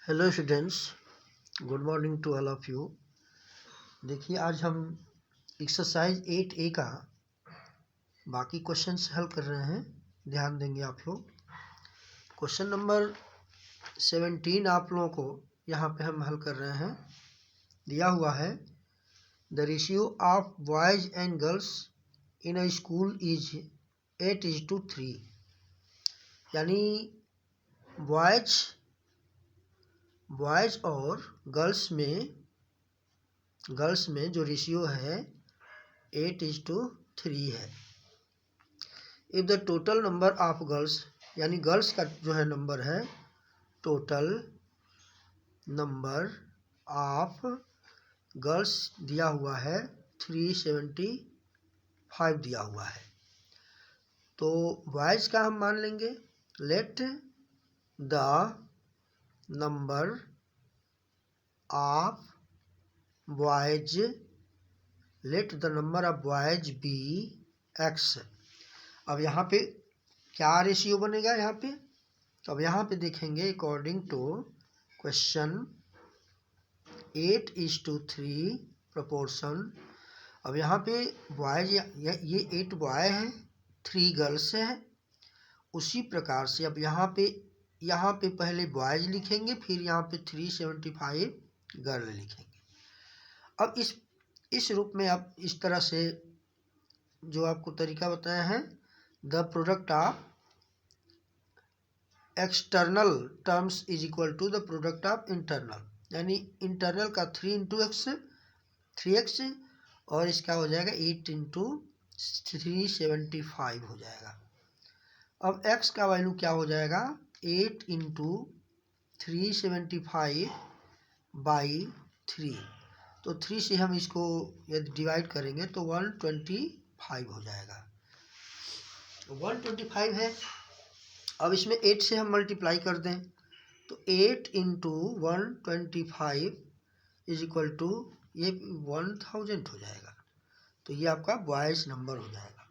Hello students, good morning to all of you. देखिए, आज हम एक्सरसाइज 8A का बाकी क्वेश्चंस हल कर रहे हैं। ध्यान देंगे आप लोग। क्वेश्चन नंबर 17 आप लोगों को यहाँ पे हम हल कर रहे हैं। दिया हुआ है the ratio of boys and girls in a school is 8:3, यानी बॉयज और गर्ल्स में जो रेशियो है 8:3 है। If the total number of girls, यानी गर्ल्स का जो है नंबर है, टोटल नंबर ऑफ गर्ल्स दिया हुआ है 375 दिया हुआ है। तो बॉयज का हम मान लेंगे। Let the number of boys be X. अब यहाँ पे क्या रेशियो बनेगा यहाँ पे? तो अब यहाँ पे देखेंगे अकॉर्डिंग टू क्वेश्चन 8:3 प्रोपोर्शन। अब यहाँ पे बॉयज, ये 8 बॉय है, 3 गर्ल्स है। उसी प्रकार से अब यहाँ पे पहले बॉयज लिखेंगे, फिर यहाँ पे 375 गर्ल लिखेंगे। अब इस रूप में आप इस तरह से जो आपको तरीका बताया है, the product of external terms is equal to the product of internal, यानी इंटरनल का 3x और इसका हो जाएगा 8 × 375 हो जाएगा। अब x का वैल्यू क्या हो जाएगा? 8 × 375/3। तो 3 से हम इसको यदि डिवाइड करेंगे तो 125 हो जाएगा। 125 है। अब इसमें 8 से हम मल्टीप्लाई कर दें तो 8 × 125 इज इक्वल टू ये 1000 हो जाएगा। तो ये आपका बॉयज नंबर हो जाएगा।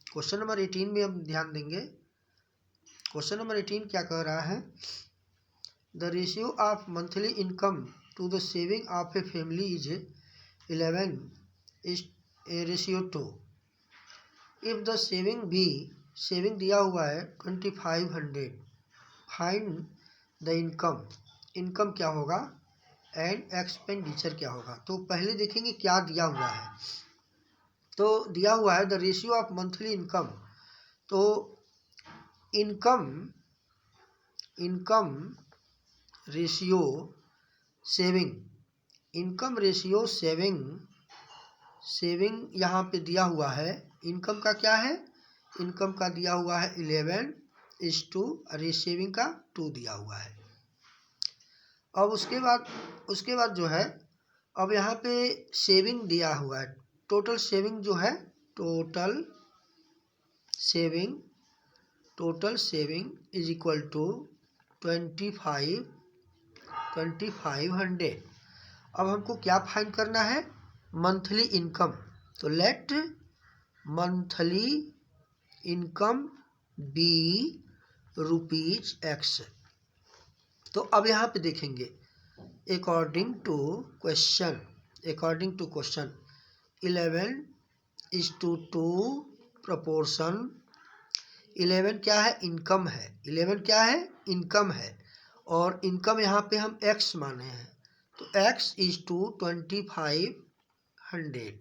क्वेश्चन नंबर 18 में हम ध्यान देंगे। क्वेश्चन नंबर 18 क्या कह रहा है? The ratio of monthly income to the saving of a family is 11:2। If the saving दिया हुआ है 2500, फाइंड द इनकम क्या होगा एंड एक्सपेंडिचर क्या होगा। तो पहले देखेंगे क्या दिया हुआ है। तो दिया हुआ है the ratio of monthly income. तो इनकम रेशियो सेविंग यहाँ पे दिया हुआ है। इनकम का क्या है? इनकम का दिया हुआ है 11:2 और ये सेविंग का 2 दिया हुआ है। अब उसके बाद जो है, अब यहाँ पे सेविंग दिया हुआ है। टोटल सेविंग जो है, total saving is equal to 2500। अब हमको क्या फाइंड करना है? Monthly income. तो let monthly income be ₹x। तो अब यहाँ पे देखेंगे अकॉर्डिंग टू क्वेश्चन 11:2 प्रोपोर्शन। 11 क्या है? इनकम है। 11 क्या है? इनकम है। और इनकम यहाँ पे हम x माने हैं, तो x = 2500।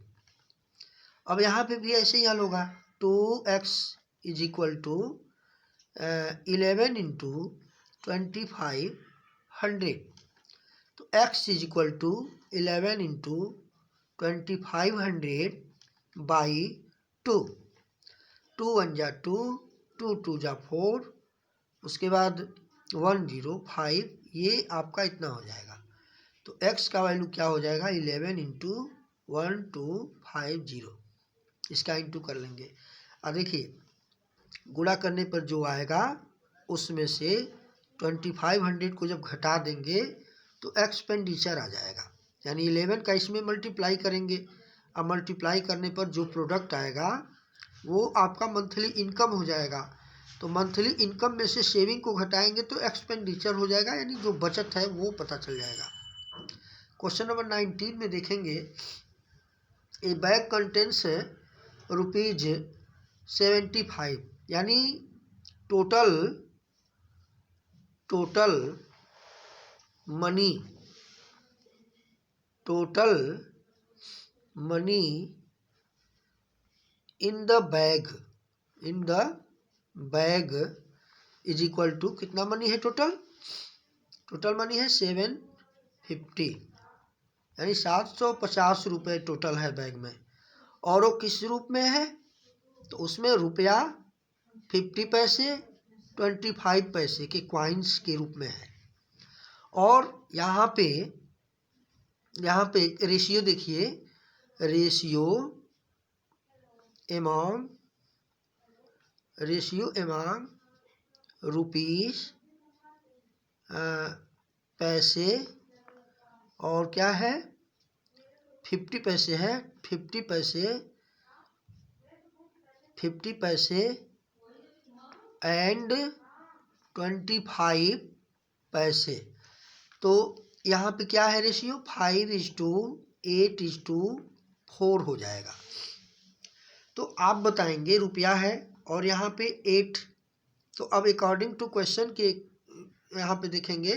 अब यहाँ पे भी ऐसे ही हल होगा। 2x = 11 × 2500। तो x = 11 × 2500/2। 2 1 जा 2, 2 2 जा 4, उसके बाद 105, ये आपका इतना हो जाएगा। तो x का वैल्यू क्या हो जाएगा? 11 × 1250। इसका इंटू कर लेंगे। अब देखिए, गुणा करने पर जो आएगा उसमें से 2500 को जब घटा देंगे तो एक्सपेंडिचर आ जाएगा, यानी 11 का इसमें मल्टीप्लाई करेंगे। अब मल्टीप्लाई करने पर जो प्रोडक्ट आएगा वो आपका मंथली इनकम हो जाएगा। तो मंथली इनकम में से सेविंग को घटाएंगे तो एक्सपेंडिचर हो जाएगा, यानी जो बचत है वो पता चल जाएगा। क्वेश्चन नंबर 19 में देखेंगे, ए बैग कंटेंस ₹75, यानी total money in the bag is equal to, कितना मनी है टोटल मनी है 750, यानी 750 रुपये टोटल है बैग में। और वो किस रूप में है, तो उसमें रुपया 50 पैसे 25 पैसे के क्वाइंस के रूप में है। और यहाँ पे रेशियो देखिए, रेशियो एमॉन्ग रुपीस पैसे, और क्या है 50 पैसे है, 50 पैसे एंड 25 पैसे। तो यहाँ पे क्या है रेशियो, 5:8:4 हो जाएगा। तो आप बताएंगे रुपया है और यहाँ पे 8, तो अब अकॉर्डिंग टू क्वेश्चन के यहाँ पे देखेंगे,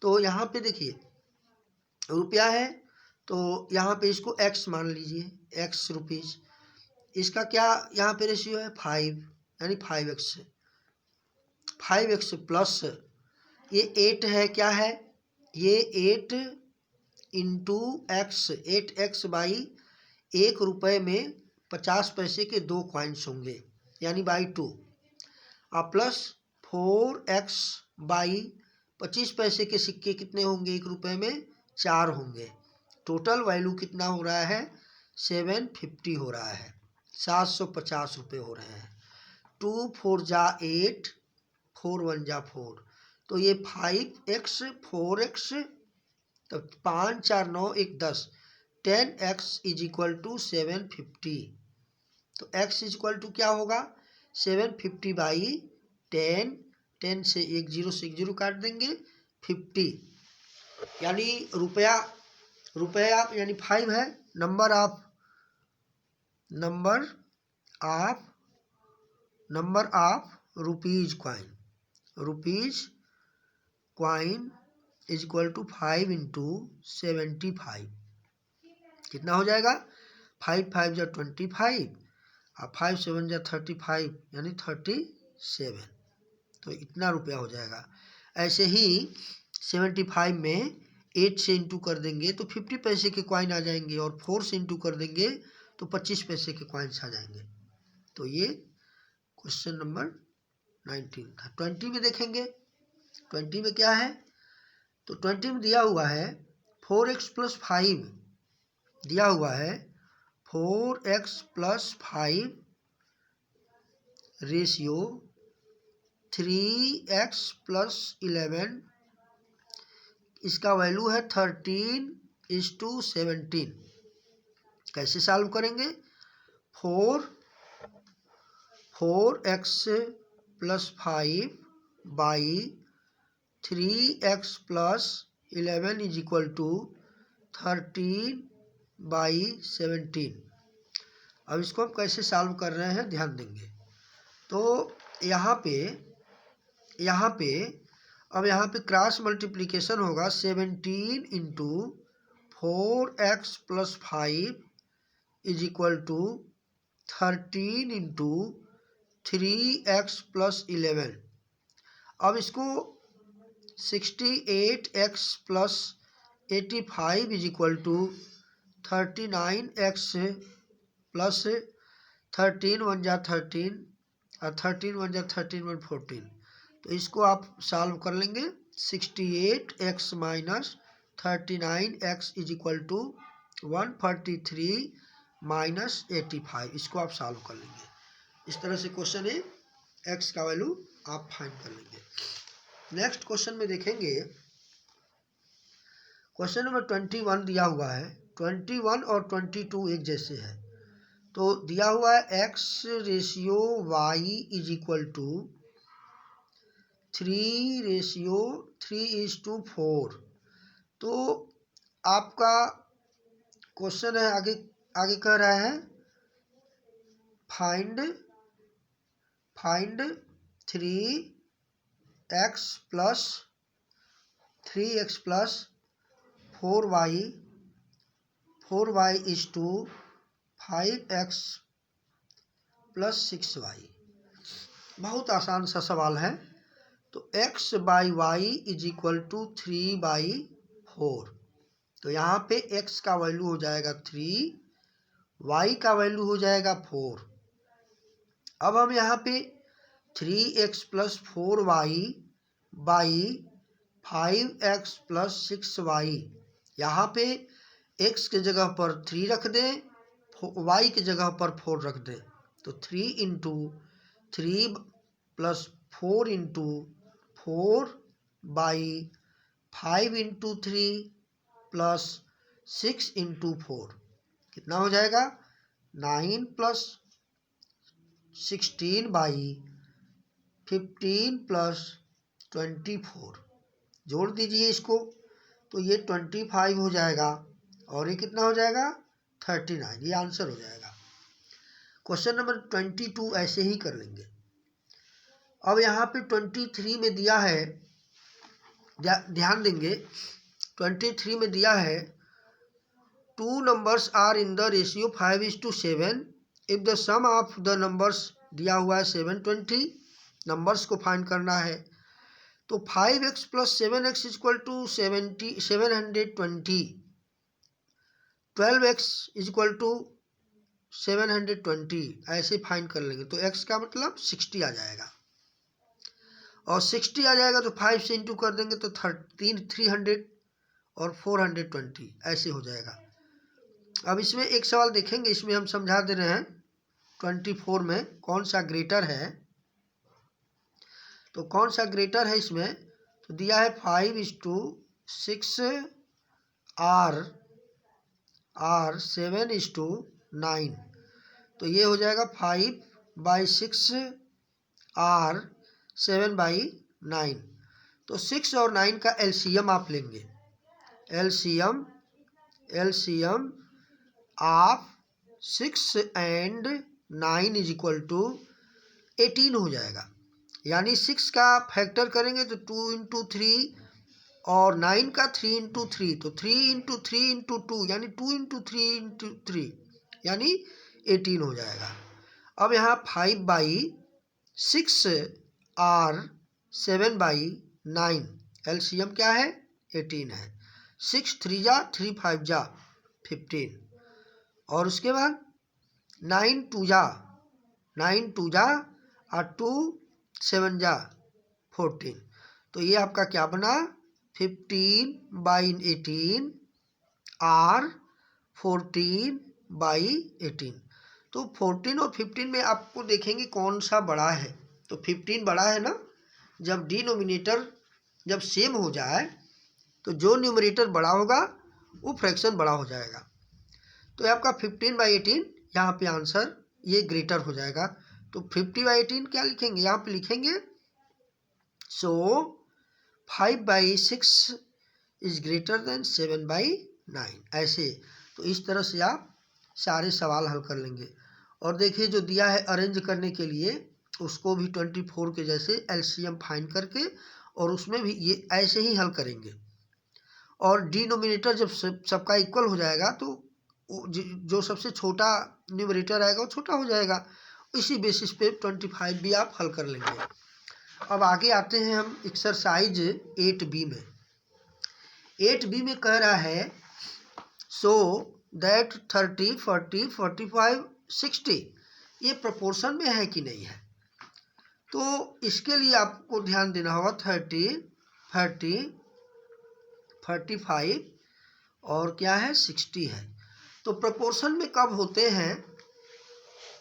तो यहाँ पे देखिए रुपया है तो यहाँ पे इसको x मान लीजिए, x रुपीज़। इसका क्या यहाँ पे रेशियो है 5, यानी 5x प्लस ये 8 है, क्या है ये 8 इंटू एक्स, 8x बाई 1 रुपये में 50 पैसे के 2 कॉइन्स होंगे, यानी बाई 2, और प्लस 4x बाई 25 पैसे के सिक्के कितने होंगे 1 रुपये में 4 होंगे। टोटल वैल्यू कितना हो रहा है 750 हो रहा है, 750 रुपये हो रहे हैं। 2 4 जा 8, 4 1 जा 4, तो ये 5x 4x, तो 5 4 9 1 10, 10x इज इक्वल टू 750। तो x इज इक्वल टू क्या होगा 750 बाई 10, 10 से 1 0 से 1 0 काट देंगे 50, यानी रुपया यानी 5 है। Number of rupees coin is equal to 5 into 75, कितना हो जाएगा 5 5 जा 25 और 5 7 जा 35, यानी 37, तो इतना रुपया हो जाएगा। ऐसे ही 75 में 8 से इंटू कर देंगे तो 50 पैसे के कॉइन आ जाएंगे, और 4 से इंटू कर देंगे तो 25 पैसे के कॉइन्स आ जाएंगे। तो ये क्वेश्चन नंबर 19 था। 20 में देखेंगे, 20 में क्या है, तो 20 में दिया हुआ है 4x प्लस 5, दिया हुआ है 4x plus 5 ratio 3x plus 11, इसका वैल्यू है 13:17। कैसे सॉल्व करेंगे, 4x plus 5 by 3x plus 11 is equal to 13/17। अब इसको हम कैसे सॉल्व कर रहे हैं ध्यान देंगे। तो यहाँ पे क्रॉस मल्टीप्लिकेशन होगा, 17 into 4x plus 5 is equal to 13 into 3x plus 11। अब इसको 68x plus 85 is equal to 39x plus 13 1 जा 13 और 13 1 जा 13 1 14। तो इसको आप सॉल्व कर लेंगे, 68x minus 39x is equal to 143 minus 85, इसको आप सॉल्व कर लेंगे। इस तरह से क्वेश्चन है, x का वैल्यू आप फाइंड कर लेंगे। नेक्स्ट क्वेश्चन में देखेंगे, क्वेश्चन नंबर 21 दिया हुआ है, 21 और 22 एक जैसे है। तो दिया हुआ है x ratio y is equal to 3:4। तो आपका क्वेश्चन है आगे आगे कह रहा है find 3x plus 4y 5x plus 6y। बहुत आसान सा सवाल है। तो x/y इज इक्वल टू 3/4। तो यहाँ पे x का वैल्यू हो जाएगा 3, y का वैल्यू हो जाएगा 4। अब हम यहाँ पे 3x plus 4y by 5x plus 6y, यहाँ पे x के जगह पर 3 रख दें, y की जगह पर 4 रख दें। तो 3 into 3 plus 4 into 4 by 5 into 3 plus 6 into 4 कितना हो जाएगा 9 प्लस 16 बाई 15 प्लस 24। जोड़ दीजिए इसको तो ये 25 हो जाएगा और ये कितना हो जाएगा 39। ये आंसर हो जाएगा। क्वेश्चन नंबर 22 ऐसे ही कर लेंगे। अब यहाँ पे 23 में दिया है, ध्यान देंगे 23 में दिया है 2 numbers are in the ratio 5:7 if the sum of the numbers दिया हुआ है 720। नंबर्स को फाइंड करना है। तो 5x plus 7x equal to 720, 12x equal to 720 ऐसे फाइंड कर लेंगे। तो x का मतलब 60 आ जाएगा और 60 आ जाएगा तो 5 से इंटू कर देंगे तो 300 और 420 ऐसे हो जाएगा। अब इसमें एक सवाल देखेंगे, इसमें हम समझा दे रहे हैं 24 में कौन सा ग्रेटर है। तो कौन सा ग्रेटर है इसमें, तो दिया है 5:6 R 7:9। तो ये हो जाएगा 5/6 R 7/9। तो 6 और 9 का एलसीएम आप लेंगे। LCM of 6 and 9 is equal to 18 हो जाएगा। यानी 6 का फैक्टर करेंगे तो 2 इंटू 3 और 9 का 3 इंटू 3, तो 3 इंटू 3 इंटू 2 यानी 2 इंटू 3 इंटू 3 यानी 18 हो जाएगा। अब यहाँ 5/6 R 7/9 एलसीएम क्या है 18 है। 6 3 जा 3 5 जा 15 और उसके बाद 9 2 जा और 2 7 जा 14। तो ये आपका क्या बना 15/18 R 14/18। तो 14 और 15 में आपको देखेंगे कौन सा बड़ा है। तो 15 बड़ा है ना। जब डिनोमिनेटर जब सेम हो जाए तो जो न्यूमरेटर बड़ा होगा वो फ्रैक्शन बड़ा हो जाएगा। तो आपका 15/18 यहाँ पे आंसर ये ग्रेटर हो जाएगा। तो 50/18 क्या लिखेंगे, यहाँ पे लिखेंगे सो 5/6 इज ग्रेटर देन 7/9 ऐसे। तो इस तरह से आप सारे सवाल हल कर लेंगे। और देखिए जो दिया है अरेंज करने के लिए उसको भी 24 के जैसे एलसीएम फाइंड करके और उसमें भी ये ऐसे ही हल करेंगे। और डिनोमिनेटर जब सबका इक्वल हो जाएगा तो जो सबसे छोटा न्यूमरेटर आएगा वो छोटा हो जाएगा। इसी बेसिस पे 25 भी आप हल कर लेंगे। अब आगे आते हैं हम एक्सरसाइज 8B में। 8B में कह रहा है सो दैट 30 40 45 60 ये प्रोपोर्शन में है कि नहीं है। तो इसके लिए आपको ध्यान देना होगा 30 45 और क्या है 60 है। तो प्रोपोर्शन में कब होते हैं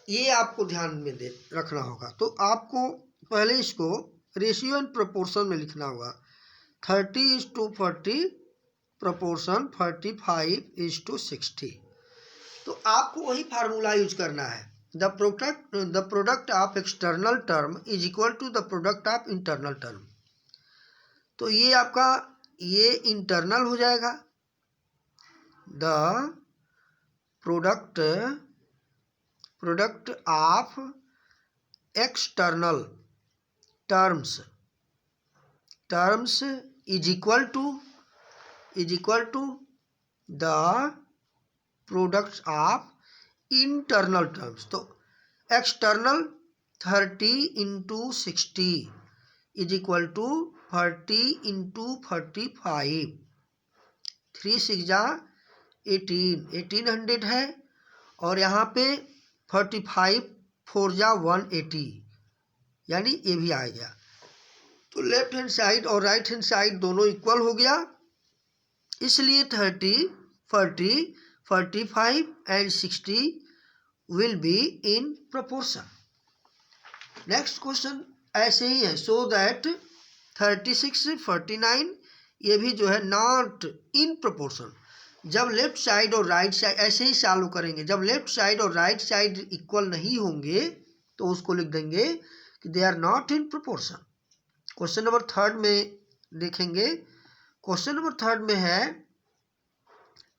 ये आपको ध्यान में रखना होगा। तो आपको पहले इसको रेशियो एंड प्रोपोर्शन में लिखना होगा। 30:40 प्रोपोर्शन 45:60। तो आपको वही फार्मूला यूज करना है। The product of external term is equal to the product of internal term. तो ये आपका ये इंटरनल हो जाएगा। The product of external terms is equal to the products of internal terms. तो external 30 into 60 is equal to 40 into 45। 3 6 जा 1800 है, और यहाँ पे 45 4 जा 180, यानी ये भी आ गया। तो लेफ्ट हैंड साइड और राइट हैंड साइड दोनों इक्वल हो गया, इसलिए 30 40 45 and 60 will be in proportion. Next question ऐसे ही है। सो दैट 36 49 ये भी जो है नॉट इन प्रोपोर्शन। जब लेफ्ट साइड और राइट साइड ऐसे ही सॉल्व करेंगे, जब लेफ्ट साइड और राइट साइड इक्वल नहीं होंगे तो उसको लिख देंगे कि they are not in proportion. Question number 3 में देखेंगे। क्वेश्चन नंबर 3 में है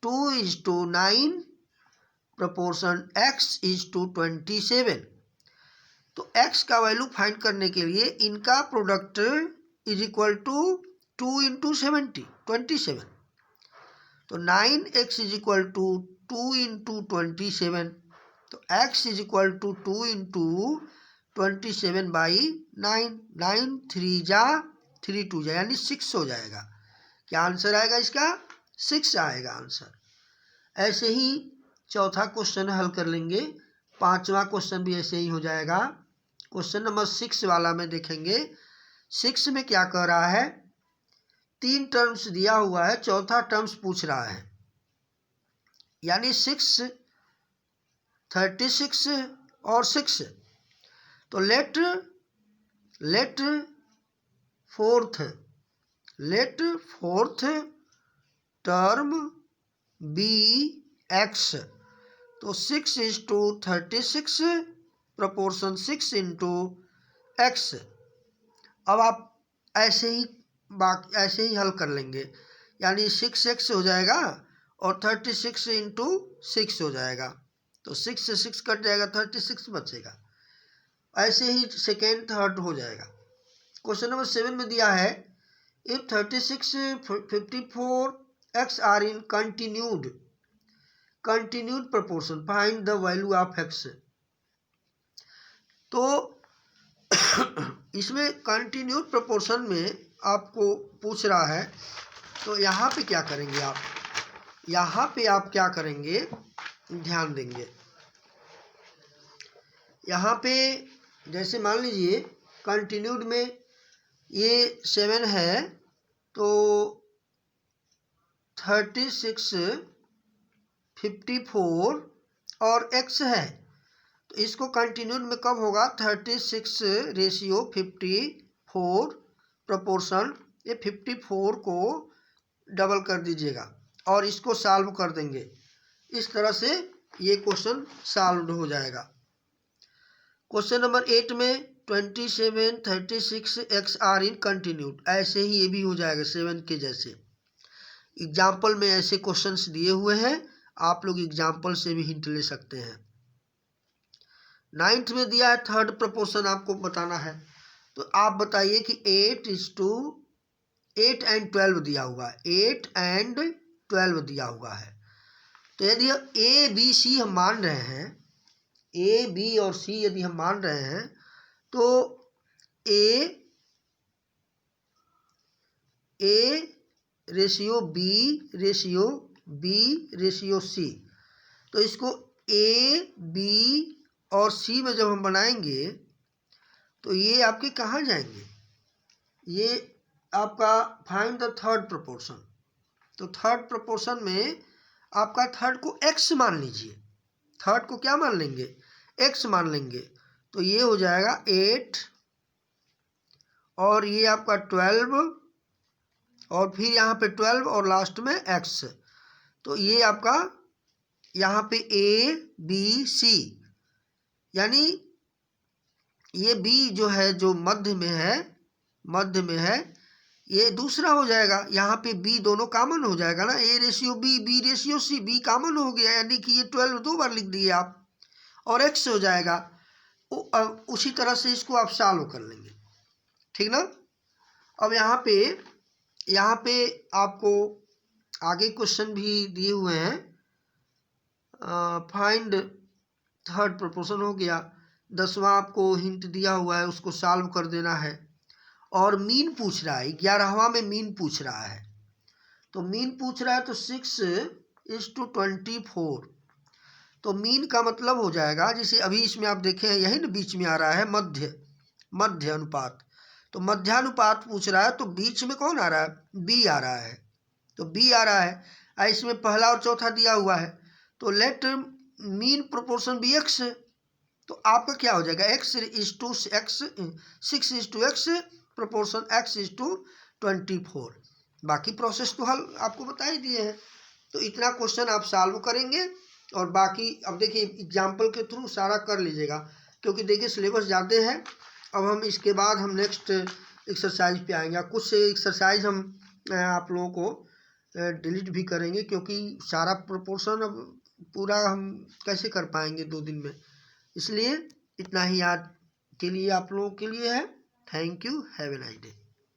2:9 प्रोपोर्शन x:27। तो x का वैल्यू फाइंड करने के लिए इनका product is equal to 2 into 70 27। तो 9x is equal to 2 into 27। तो x is equal to 2 into 27 by 9। 9 3 जा 3 2 जा, यानी 6 हो जाएगा। क्या आंसर आएगा इसका? 6 आएगा आंसर। ऐसे ही चौथा क्वेश्चन हल कर लेंगे। 5वां क्वेश्चन भी ऐसे ही हो जाएगा। क्वेश्चन नंबर 6 वाला में देखेंगे। 6 में क्या कह रहा है, 3 टर्म्स दिया हुआ है, चौथा टर्म्स पूछ रहा है, यानी 6 36 और 6। तो let fourth term be x. तो 6:36 प्रोपोर्शन 6 इंटू एक्स। अब आप ऐसे ही हल कर लेंगे, यानी 6x हो जाएगा और 36 इंटू 6 हो जाएगा। तो 6 से 6 कट जाएगा, 36 बचेगा। ऐसे ही सेकेंड थर्ड हो जाएगा। क्वेश्चन नंबर 7 में दिया है if 36 54 x are in continued proportion find the value of x। तो इसमें कंटिन्यूड प्रोपोर्शन में आपको पूछ रहा है, तो यहाँ पे क्या करेंगे आप? यहाँ पे आप क्या करेंगे, ध्यान देंगे। यहाँ पे जैसे मान लीजिए कंटिन्यूड में ये 7 है, तो 36 54 और x है, तो इसको कंटिन्यूड में कब होगा? 36:54 प्रोपोर्शन, ये 54 को डबल कर दीजिएगा और इसको सॉल्व कर देंगे। इस तरह से ये क्वेश्चन सॉल्व हो जाएगा। क्वेश्चन नंबर 8 में 27 36 x आर इन कंटिन्यूड, ऐसे ही ये भी हो जाएगा 7 के जैसे। एग्जाम्पल में ऐसे क्वेश्चंस दिए हुए हैं, आप लोग एग्जाम्पल से भी हिंट ले सकते हैं। 9th में दिया है थर्ड प्रोपोर्शन आपको बताना है। तो आप बताइए कि 8 एंड 12 दिया हुआ है, 8 एंड 12 दिया हुआ है। तो यदि ए बी सी हम मान रहे हैं, ए बी और सी यदि हम मान रहे हैं, तो a ratio b ratio c. तो इसको ए बी और सी में जब हम बनाएंगे तो ये आपके कहाँ जाएंगे? ये आपका फाइंड द थर्ड प्रोपोर्शन। तो थर्ड प्रोपोर्शन में आपका थर्ड को x मान लीजिए, थर्ड को क्या मान लेंगे? x मान लेंगे। तो ये हो जाएगा 8 और ये आपका 12 और फिर यहाँ पे 12 और लास्ट में x। तो ये आपका यहाँ पे a b c, यानी ये b जो है, जो मध्य में है ये दूसरा हो जाएगा, यहाँ पे b दोनों कॉमन हो जाएगा ना, a ratio b ratio c, b common हो गया, यानी कि ये 12 दो बार लिख दिए आप, और x हो जाएगा। उसी तरह से इसको आप सॉल्व कर लेंगे, ठीक ना। अब यहाँ पे आपको आगे क्वेश्चन भी दिए हुए हैं। फाइंड थर्ड प्रोपोर्शन हो गया, 10वां आपको हिंट दिया हुआ है, उसको सॉल्व कर देना है। और मीन पूछ रहा है, 11वां में मीन पूछ रहा है, तो मीन पूछ रहा है तो 6:24, तो मीन का मतलब हो जाएगा, जैसे अभी इसमें आप देखें यही ना बीच में आ रहा है मध्य अनुपात, तो मध्यानुपात पूछ रहा है, तो बीच में कौन आ रहा है, बी आ रहा है, तो बी आ रहा है। इसमें पहला और चौथा दिया हुआ है, तो let mean proportion be x, तो आपका क्या हो जाएगा, x is to x, 6:x proportion x is to 24। बाकी प्रोसेस तो हल आपको बता ही दिए हैं, तो इतना क्वेश्चन आप सॉल्व करेंगे, और बाकी अब देखिए एग्जाम्पल के थ्रू सारा कर लीजिएगा, क्योंकि देखिए सिलेबस ज़्यादा है। अब हम इसके बाद हम नेक्स्ट एक्सरसाइज पे आएंगे, कुछ एक्सरसाइज हम आप लोगों को डिलीट भी करेंगे, क्योंकि सारा प्रोपोर्शन अब पूरा हम कैसे कर पाएंगे 2 दिन में, इसलिए इतना ही याद के लिए आप लोगों के लिए है। Thank you, have a nice day.